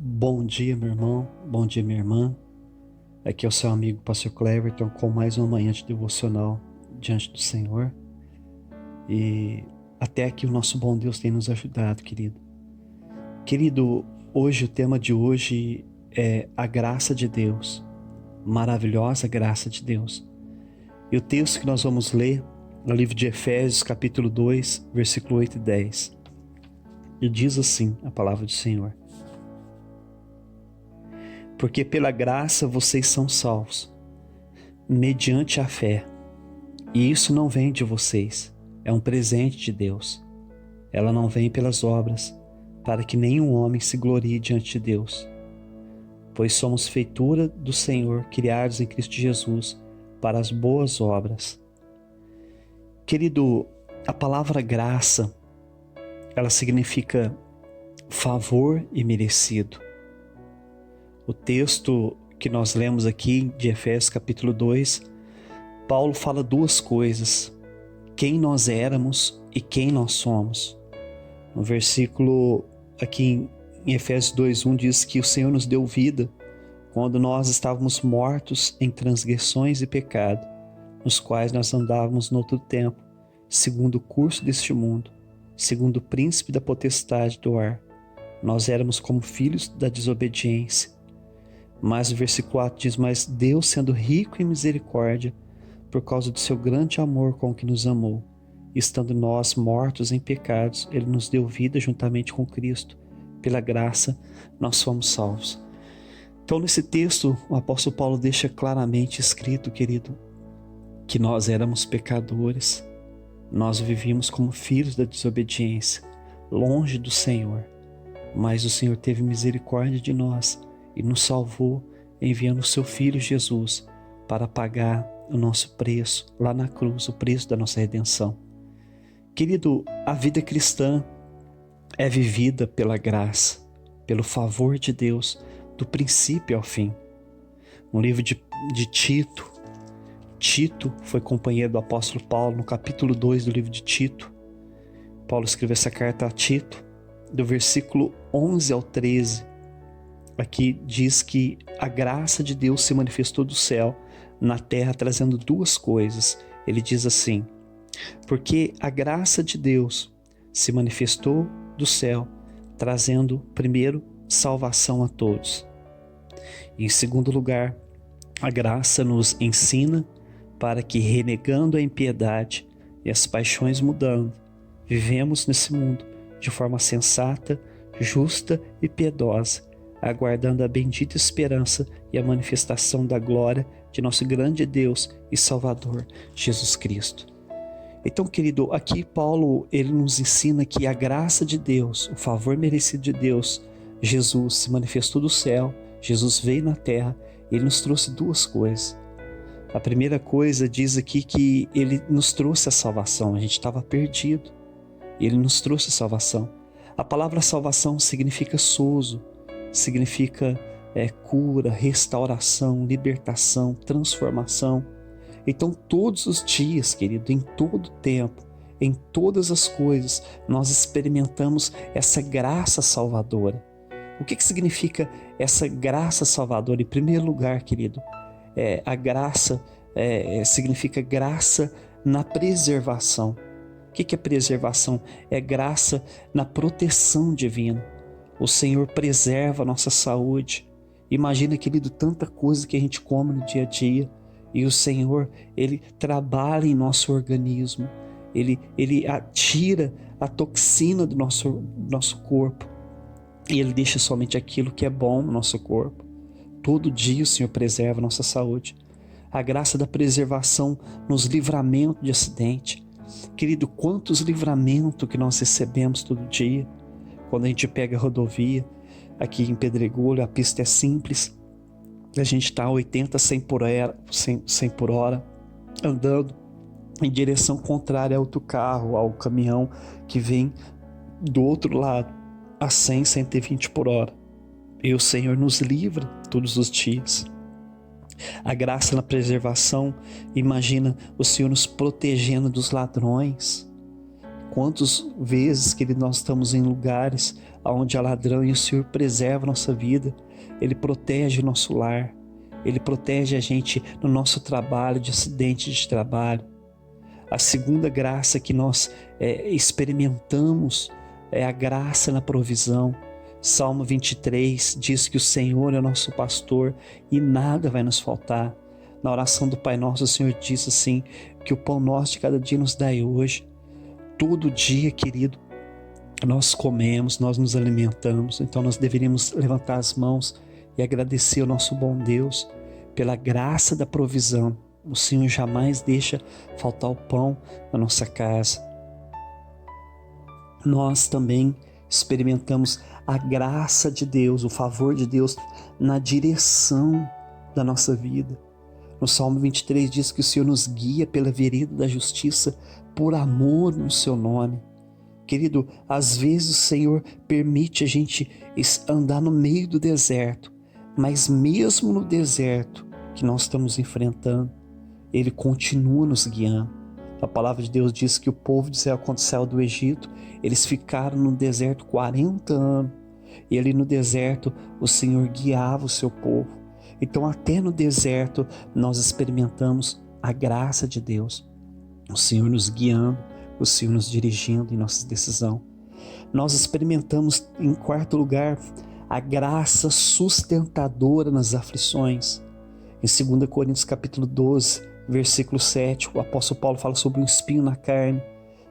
Bom dia, meu irmão. Bom dia, minha irmã. Aqui é o seu amigo Pastor Cleverton com mais uma manhã de devocional diante do Senhor. E até aqui o nosso bom Deus tem nos ajudado, querido. Querido, hoje o tema de hoje é a graça de Deus, maravilhosa graça de Deus. E o texto que nós vamos ler é o livro de Efésios, capítulo 2, versículo 8 e 10. E diz assim a palavra do Senhor: porque pela graça vocês são salvos, mediante a fé. E isso não vem de vocês, é um presente de Deus. Ela não vem pelas obras, para que nenhum homem se glorie diante de Deus. Pois somos feitura do Senhor, criados em Cristo Jesus, para as boas obras. Querido, a palavra graça, ela significa favor imerecido. O texto que nós lemos aqui de Efésios capítulo 2, Paulo fala duas coisas: quem nós éramos e quem nós somos. No versículo aqui em Efésios 2:1 diz que o Senhor nos deu vida quando nós estávamos mortos em transgressões e pecado, nos quais nós andávamos no outro tempo, segundo o curso deste mundo, segundo o príncipe da potestade do ar. Nós éramos como filhos da desobediência. Mas o versículo 4 diz: mas Deus, sendo rico em misericórdia, por causa do seu grande amor com que nos amou, estando nós mortos em pecados, Ele nos deu vida juntamente com Cristo. Pela graça, nós fomos salvos. Então, nesse texto, o apóstolo Paulo deixa claramente escrito, querido, que nós éramos pecadores, nós vivíamos como filhos da desobediência, longe do Senhor, mas o Senhor teve misericórdia de nós e nos salvou, enviando o seu Filho Jesus para pagar o nosso preço lá na cruz, o preço da nossa redenção. Querido, a vida cristã é vivida pela graça, pelo favor de Deus, do princípio ao fim. No livro de Tito foi companheiro do apóstolo Paulo, no capítulo 2 do livro de Tito. Paulo escreveu essa carta a Tito, do versículo 11 ao 13. Aqui diz que a graça de Deus se manifestou do céu na terra, trazendo duas coisas. Ele diz assim: porque a graça de Deus se manifestou do céu, trazendo, primeiro, salvação a todos. E, em segundo lugar, a graça nos ensina para que, renegando a impiedade e as paixões mudando, vivemos nesse mundo de forma sensata, justa e piedosa, aguardando a bendita esperança e a manifestação da glória de nosso grande Deus e Salvador, Jesus Cristo. Então, querido, aqui Paulo, ele nos ensina que a graça de Deus, o favor merecido de Deus, Jesus se manifestou do céu, Jesus veio na terra, ele nos trouxe duas coisas. A primeira coisa diz aqui que ele nos trouxe a salvação, a gente estava perdido, ele nos trouxe a salvação. A palavra salvação significa sozo, significa cura, restauração, libertação, transformação. Então, todos os dias, querido, em todo tempo, em todas as coisas, nós experimentamos essa graça salvadora. O que significa essa graça salvadora? Em primeiro lugar, querido, a graça significa graça na preservação. O que é preservação? É graça na proteção divina. O Senhor preserva a nossa saúde. Imagina, querido, tanta coisa que a gente come no dia a dia. E o Senhor, Ele trabalha em nosso organismo. Ele atira a toxina do nosso corpo. E Ele deixa somente aquilo que é bom no nosso corpo. Todo dia o Senhor preserva a nossa saúde. A graça da preservação nos livramentos de acidente. Querido, quantos livramentos que nós recebemos todo dia. Quando a gente pega a rodovia, aqui em Pedregulho, a pista é simples, a gente está a 80, 100 por hora, andando em direção contrária ao outro carro, ao caminhão que vem do outro lado, a 100, 120 por hora. E o Senhor nos livra todos os dias. A graça na preservação, imagina o Senhor nos protegendo dos ladrões. Quantas vezes, querido, nós estamos em lugares onde há ladrão e o Senhor preserva a nossa vida, Ele protege o nosso lar, Ele protege a gente no nosso trabalho, de acidente de trabalho. A segunda graça que nós experimentamos é a graça na provisão. Salmo 23 diz que o Senhor é o nosso pastor e nada vai nos faltar. Na oração do Pai Nosso, o Senhor diz assim, que o pão nosso de cada dia nos dai hoje. Todo dia, querido, nós comemos, nós nos alimentamos, então nós deveríamos levantar as mãos e agradecer ao nosso bom Deus pela graça da provisão. O Senhor jamais deixa faltar o pão na nossa casa. Nós também experimentamos a graça de Deus, o favor de Deus na direção da nossa vida. No Salmo 23 diz que o Senhor nos guia pela vereda da justiça por amor no seu nome. Querido, às vezes o Senhor permite a gente andar no meio do deserto, mas mesmo no deserto que nós estamos enfrentando, Ele continua nos guiando. A palavra de Deus diz que o povo de Israel, quando saiu do Egito, eles ficaram no deserto 40 anos. E ali no deserto o Senhor guiava o seu povo. Então até no deserto nós experimentamos a graça de Deus. O Senhor nos guiando, o Senhor nos dirigindo em nossa decisão. Nós experimentamos, em quarto lugar, a graça sustentadora nas aflições. Em 2 Coríntios capítulo 12, versículo 7, o apóstolo Paulo fala sobre um espinho na carne,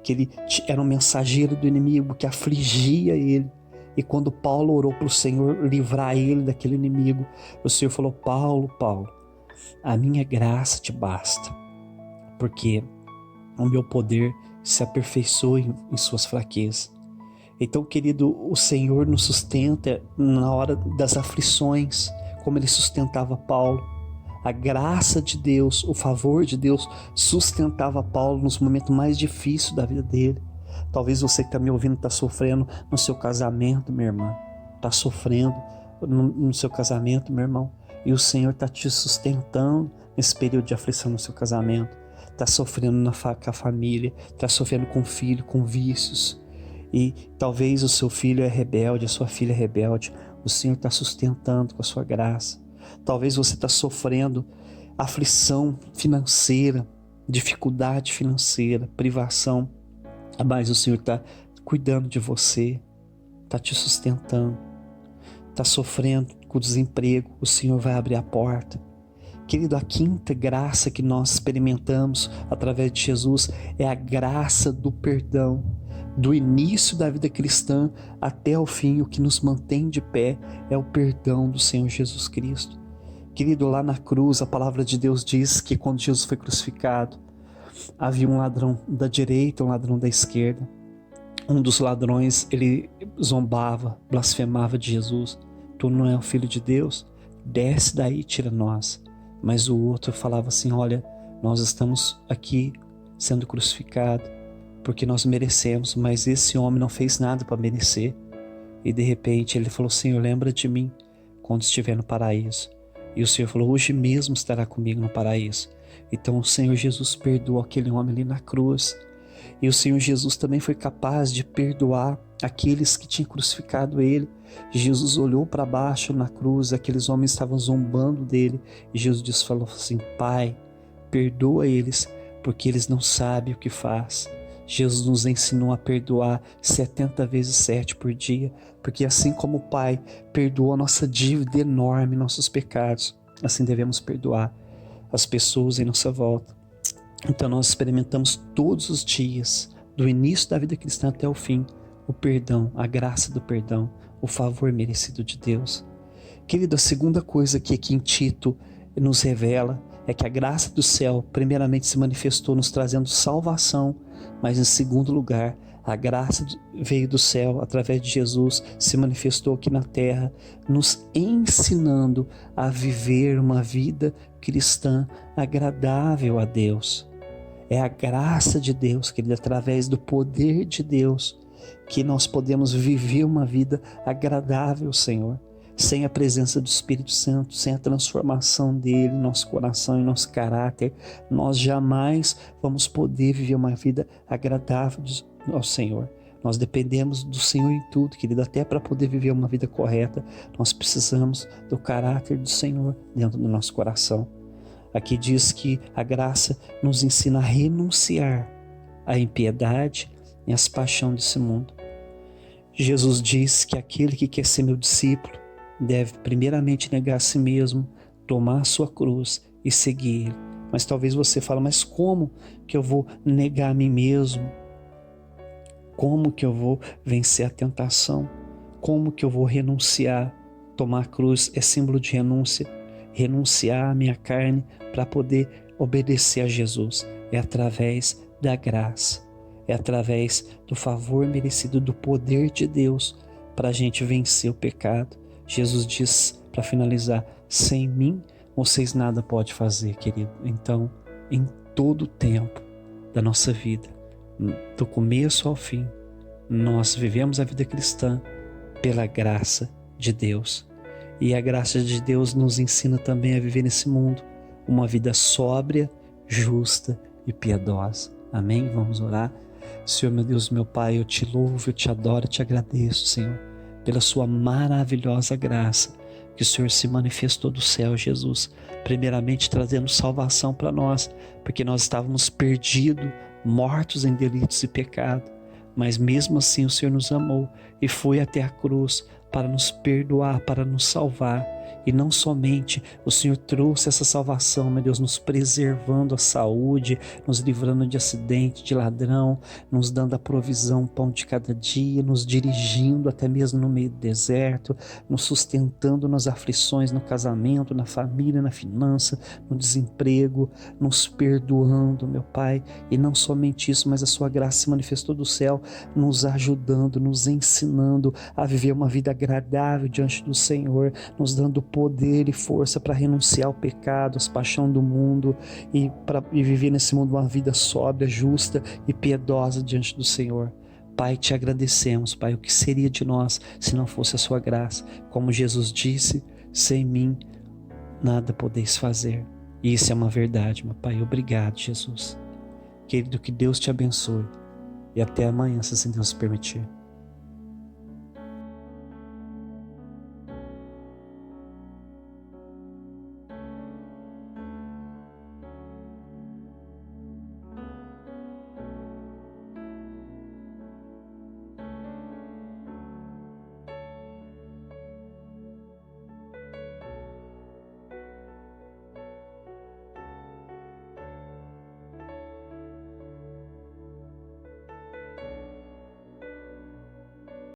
que ele era um mensageiro do inimigo que afligia ele. E quando Paulo orou para o Senhor livrar ele daquele inimigo, o Senhor falou: Paulo, a minha graça te basta, porque o meu poder se aperfeiçoa em suas fraquezas. Então, querido, o Senhor nos sustenta na hora das aflições, como Ele sustentava Paulo. A graça de Deus, o favor de Deus sustentava Paulo nos momentos mais difíceis da vida dele. Talvez você que está me ouvindo está sofrendo no seu casamento, minha irmã. Está sofrendo no seu casamento, meu irmão. E o Senhor está te sustentando nesse período de aflição no seu casamento. Está sofrendo com a família, está sofrendo com o filho, com vícios. E talvez o seu filho é rebelde, a sua filha é rebelde. O Senhor está sustentando com a sua graça. Talvez você está sofrendo aflição financeira, dificuldade financeira, privação. Mas o Senhor está cuidando de você, está te sustentando. Está sofrendo com o desemprego, o Senhor vai abrir a porta. Querido, a quinta graça que nós experimentamos através de Jesus é a graça do perdão. Do início da vida cristã até o fim, o que nos mantém de pé é o perdão do Senhor Jesus Cristo. Querido, lá na cruz, a palavra de Deus diz que quando Jesus foi crucificado, havia um ladrão da direita, um ladrão da esquerda. Um dos ladrões, ele zombava, blasfemava de Jesus. Tu não é o Filho de Deus? Desce daí, tira nós. Mas o outro falava assim: olha, nós estamos aqui sendo crucificados porque nós merecemos, mas esse homem não fez nada para merecer. E de repente ele falou: Senhor, lembra de mim quando estiver no paraíso. E o Senhor falou: hoje mesmo estará comigo no paraíso. Então o Senhor Jesus perdoou aquele homem ali na cruz. E o Senhor Jesus também foi capaz de perdoar aqueles que tinham crucificado ele. Jesus olhou para baixo na cruz, aqueles homens estavam zombando dele. E Jesus falou assim: Pai, perdoa eles, porque eles não sabem o que faz. Jesus nos ensinou a perdoar 70 vezes 7 por dia, porque assim como o Pai perdoou a nossa dívida enorme, nossos pecados, assim devemos perdoar as pessoas em nossa volta. Então nós experimentamos todos os dias, do início da vida cristã até o fim, o perdão, a graça do perdão, o favor merecido de Deus. Querido, a segunda coisa que aqui em Tito nos revela é que a graça do céu primeiramente se manifestou nos trazendo salvação, mas em segundo lugar, a graça veio do céu através de Jesus, se manifestou aqui na terra, nos ensinando a viver uma vida cristã agradável a Deus. É a graça de Deus, querido, através do poder de Deus, que nós podemos viver uma vida agradável, Senhor. Sem a presença do Espírito Santo, sem a transformação dele em nosso coração, em nosso caráter, nós jamais vamos poder viver uma vida agradável ao Senhor. Nós dependemos do Senhor em tudo, querido, até para poder viver uma vida correta. Nós precisamos do caráter do Senhor dentro do nosso coração. Aqui diz que a graça nos ensina a renunciar à impiedade e às paixões desse mundo. Jesus diz que aquele que quer ser meu discípulo deve primeiramente negar a si mesmo, tomar a sua cruz e seguir Ele. Mas talvez você fale, mas como que eu vou negar a mim mesmo? Como que eu vou vencer a tentação? Como que eu vou renunciar? Tomar a cruz é símbolo de renúncia. Renunciar à minha carne para poder obedecer a Jesus. É através da graça. É através do favor merecido, do poder de Deus para a gente vencer o pecado. Jesus diz, para finalizar, sem mim vocês nada podem fazer, querido. Então, em todo o tempo da nossa vida, do começo ao fim, nós vivemos a vida cristã pela graça de Deus. E a graça de Deus nos ensina também a viver nesse mundo uma vida sóbria, justa e piedosa. Amém? Vamos orar. Senhor, meu Deus, meu Pai, eu te louvo, eu te adoro, eu te agradeço, Senhor, pela sua maravilhosa graça que o Senhor se manifestou do céu, Jesus, primeiramente trazendo salvação para nós, porque nós estávamos perdidos, mortos em delitos e pecado, mas mesmo assim o Senhor nos amou e foi até a cruz para nos perdoar, para nos salvar. E não somente o Senhor trouxe essa salvação, meu Deus, nos preservando a saúde, nos livrando de acidente, de ladrão, nos dando a provisão, o pão de cada dia, nos dirigindo até mesmo no meio do deserto, nos sustentando nas aflições, no casamento, na família, na finança, no desemprego, nos perdoando, meu Pai. E não somente isso, mas a sua graça se manifestou do céu, nos ajudando, nos ensinando a viver uma vida agradável diante do Senhor, nos dando poder e força para renunciar ao pecado, às paixões do mundo e viver nesse mundo uma vida sóbria, justa e piedosa diante do Senhor. Pai, te agradecemos, Pai, o que seria de nós se não fosse a sua graça? Como Jesus disse, sem mim nada podeis fazer. E isso é uma verdade, meu Pai. Obrigado, Jesus. Querido, que Deus te abençoe e até amanhã, se assim Deus permitir.